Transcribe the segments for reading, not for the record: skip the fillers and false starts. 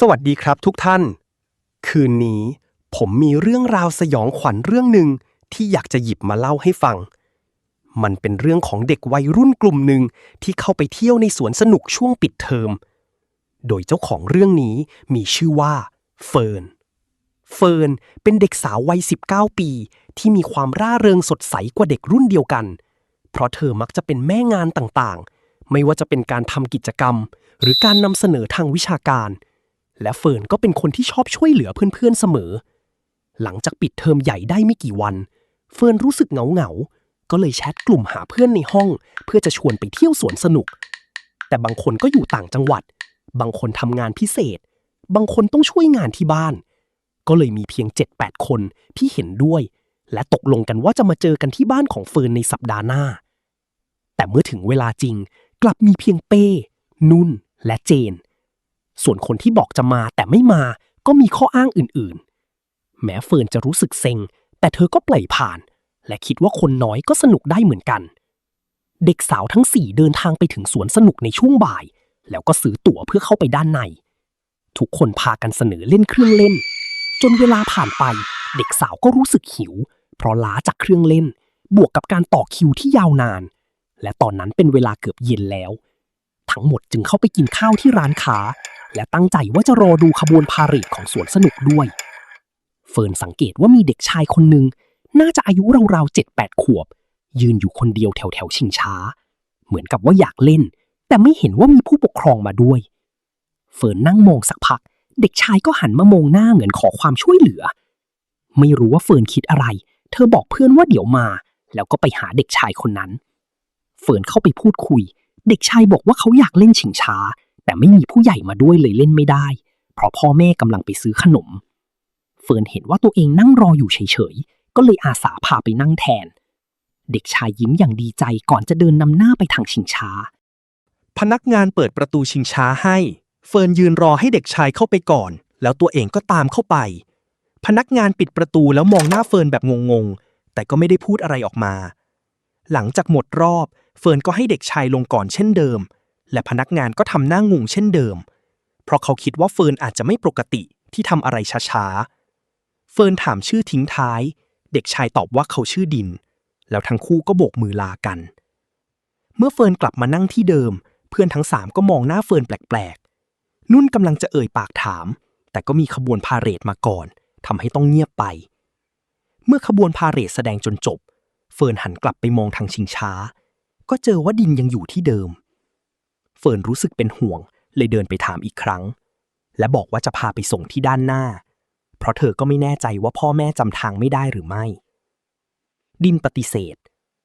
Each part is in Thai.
สวัสดีครับทุกท่านคืนนี้ผมมีเรื่องราวสยองขวัญเรื่องหนึ่งที่อยากจะหยิบมาเล่าให้ฟังมันเป็นเรื่องของเด็กวัยรุ่นกลุ่มหนึ่งที่เข้าไปเที่ยวในสวนสนุกช่วงปิดเทอมโดยเจ้าของเรื่องนี้มีชื่อว่าเฟิร์นเป็นเด็กสาววัย19ปีที่มีความร่าเริงสดใสกว่าเด็กรุ่นเดียวกันเพราะเธอมักจะเป็นแม่งานต่างๆไม่ว่าจะเป็นการทำกิจกรรมหรือการนำเสนอทางวิชาการและเฟิร์นก็เป็นคนที่ชอบช่วยเหลือเพื่อนๆเสมอหลังจากปิดเทอมใหญ่ได้ไม่กี่วันเฟิร์นรู้สึกเหงาก็เลยแชทกลุ่มหาเพื่อนในห้องเพื่อจะชวนไปเที่ยวสวนสนุกแต่บางคนก็อยู่ต่างจังหวัดบางคนทำงานพิเศษบางคนต้องช่วยงานที่บ้านก็เลยมีเพียง 7-8 คนที่เห็นด้วยและตกลงกันว่าจะมาเจอกันที่บ้านของเฟิร์นในสัปดาห์หน้าแต่เมื่อถึงเวลาจริงกลับมีเพียงเป้นุ่นและเจนส่วนคนที่บอกจะมาแต่ไม่มาก็มีข้ออ้างอื่นๆแม้เฟิร์นจะรู้สึกเซ็งแต่เธอก็ปล่อยผ่านและคิดว่าคนน้อยก็สนุกได้เหมือนกันเด็กสาวทั้ง4เดินทางไปถึงสวนสนุกในช่วงบ่ายแล้วก็ซื้อตั๋วเพื่อเข้าไปด้านในทุกคนพากันเสนอเล่นเครื่องเล่นจนเวลาผ่านไปเด็กสาวก็รู้สึกหิวเพราะล้าจากเครื่องเล่นบวกกับการต่อคิวที่ยาวนานและตอนนั้นเป็นเวลาเกือบเย็นแล้วทั้งหมดจึงเข้าไปกินข้าวที่ร้านค้าและตั้งใจว่าจะรอดูขบวนพาเหรดของสวนสนุกด้วยเฟิร์นสังเกตว่ามีเด็กชายคนหนึ่งน่าจะอายุราวๆ 7-8 ขวบยืนอยู่คนเดียวแถวชิงช้าเหมือนกับว่าอยากเล่นแต่ไม่เห็นว่ามีผู้ปกครองมาด้วยเฟิร์นนั่งมองสักพักเด็กชายก็หันมามองหน้าเหมือนขอความช่วยเหลือไม่รู้ว่าเฟิร์นคิดอะไรเธอบอกเพื่อนว่าเดี๋ยวมาแล้วก็ไปหาเด็กชายคนนั้นเฟิร์นเข้าไปพูดคุยเด็กชายบอกว่าเขาอยากเล่นชิงช้าแต่ไม่มีผู้ใหญ่มาด้วยเลยเล่นไม่ได้เพราะพ่อแม่กำลังไปซื้อขนมเฟิร์นเห็นว่าตัวเองนั่งรออยู่เฉยๆก็เลยอาสาพาไปนั่งแทนเด็กชายยิ้มอย่างดีใจก่อนจะเดินนำหน้าไปทางชิงช้าพนักงานเปิดประตูชิงช้าให้เฟิร์นยืนรอให้เด็กชายเข้าไปก่อนแล้วตัวเองก็ตามเข้าไปพนักงานปิดประตูแล้วมองหน้าเฟิร์นแบบงงๆแต่ก็ไม่ได้พูดอะไรออกมาหลังจากหมดรอบเฟิร์นก็ให้เด็กชายลงก่อนเช่นเดิมและพนักงานก็ทำหน้างงเช่นเดิมเพราะเขาคิดว่าเฟิร์นอาจจะไม่ปกติที่ทำอะไรช้าๆเฟิร์นถามชื่อทิ้งท้ายเด็กชายตอบว่าเขาชื่อดินแล้วทั้งคู่ก็โบกมือลากันเมื่อเฟิร์นกลับมานั่งที่เดิมเพื่อนทั้ง3ก็มองหน้าเฟิร์นแปลกๆนุ่นกำลังจะเอ่ยปากถามแต่ก็มีขบวนพาเหรดมาก่อนทำให้ต้องเงียบไปเมื่อขบวนพาเหรดแสดงจนจบเฟิร์นหันกลับไปมองทางชิงช้าก็เจอว่าดินยังอยู่ที่เดิมเฟิร์นรู้สึกเป็นห่วงเลยเดินไปถามอีกครั้งและบอกว่าจะพาไปส่งที่ด้านหน้าเพราะเธอก็ไม่แน่ใจว่าพ่อแม่จำทางไม่ได้หรือไม่ดินปฏิเสธ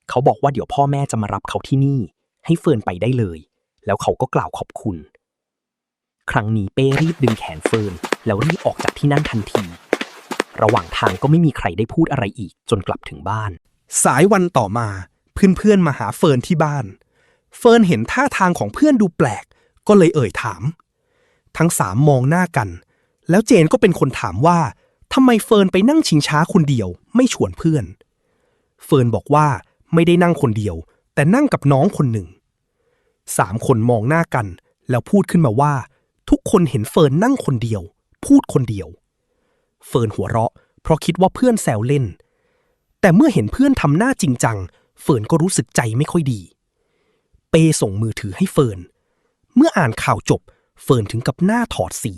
เขาบอกว่าเดี๋ยวพ่อแม่จะมารับเขาที่นี่ให้เฟิร์นไปได้เลยแล้วเขาก็กล่าวขอบคุณครั้งนี้เป้รีบดึงแขนเฟิร์นแล้วรีบออกจากที่นั่นทันทีระหว่างทางก็ไม่มีใครได้พูดอะไรอีกจนกลับถึงบ้านสายวันต่อมาเพื่อนๆมาหาเฟิร์นที่บ้านเฟิร์นเห็นท่าทางของเพื่อนดูแปลกก็เลยเอ่ยถามทั้ง3มองหน้ากันแล้วเจนก็เป็นคนถามว่าทำไมเฟิร์นไปนั่งชิงช้าคนเดียวไม่ชวนเพื่อนเฟิร์นบอกว่าไม่ได้นั่งคนเดียวแต่นั่งกับน้องคนหนึ่ง3คนมองหน้ากันแล้วพูดขึ้นมาว่าทุกคนเห็นเฟิร์นนั่งคนเดียวพูดคนเดียวเฟิร์นหัวเราะเพราะคิดว่าเพื่อนแซวเล่นแต่เมื่อเห็นเพื่อนทำหน้าจริงจังเฟิร์นก็รู้สึกใจไม่ค่อยดีเป้ส่งมือถือให้เฟิร์นเมื่ออ่านข่าวจบเฟิร์นถึงกับหน้าถอดสี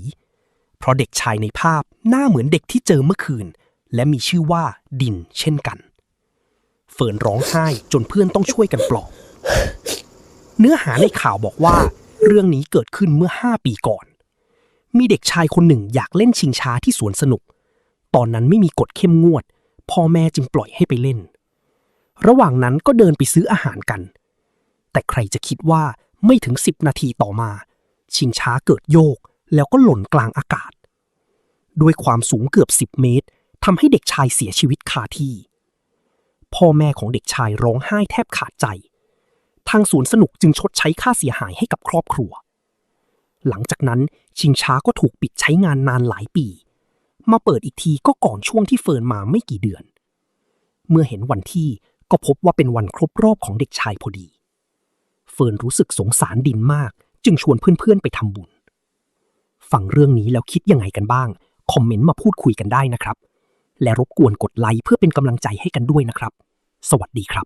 เพราะเด็กชายในภาพหน้าเหมือนเด็กที่เจอเมื่อคืนและมีชื่อว่าดินเช่นกันเฟิร์นร้องไห้จนเพื่อนต้องช่วยกันปลอบเนื้อหาในข่าวบอกว่าเรื่องนี้เกิดขึ้นเมื่อ5 ปีก่อนมีเด็กชายคนหนึ่งอยากเล่นชิงช้าที่สวนสนุกตอนนั้นไม่มีกฎเข้มงวดพ่อแม่จึงปล่อยให้ไปเล่นระหว่างนั้นก็เดินไปซื้ออาหารกันแต่ใครจะคิดว่าไม่ถึง10 นาทีต่อมาชิงช้าเกิดโยกแล้วก็หล่นกลางอากาศด้วยความสูงเกือบ10 เมตรทำให้เด็กชายเสียชีวิตคาที่พ่อแม่ของเด็กชายร้องไห้แทบขาดใจทางสวนสนุกจึงชดใช้ค่าเสียหายให้กับครอบครัวหลังจากนั้นชิงช้าก็ถูกปิดใช้งานนานหลายปีมาเปิดอีกทีก็ก่อนช่วงที่เฟิร์นมาไม่กี่เดือนเมื่อเห็นวันที่ก็พบว่าเป็นวันครบรอบของเด็กชายพอดีเฟิร์นรู้สึกสงสารดินมากจึงชวนเพื่อนๆไปทำบุญ ฟังเรื่องนี้แล้วคิดยังไงกันบ้าง คอมเมนต์มาพูดคุยกันได้นะครับ และรบกวนกดไลค์เพื่อเป็นกำลังใจให้กันด้วยนะครับ สวัสดีครับ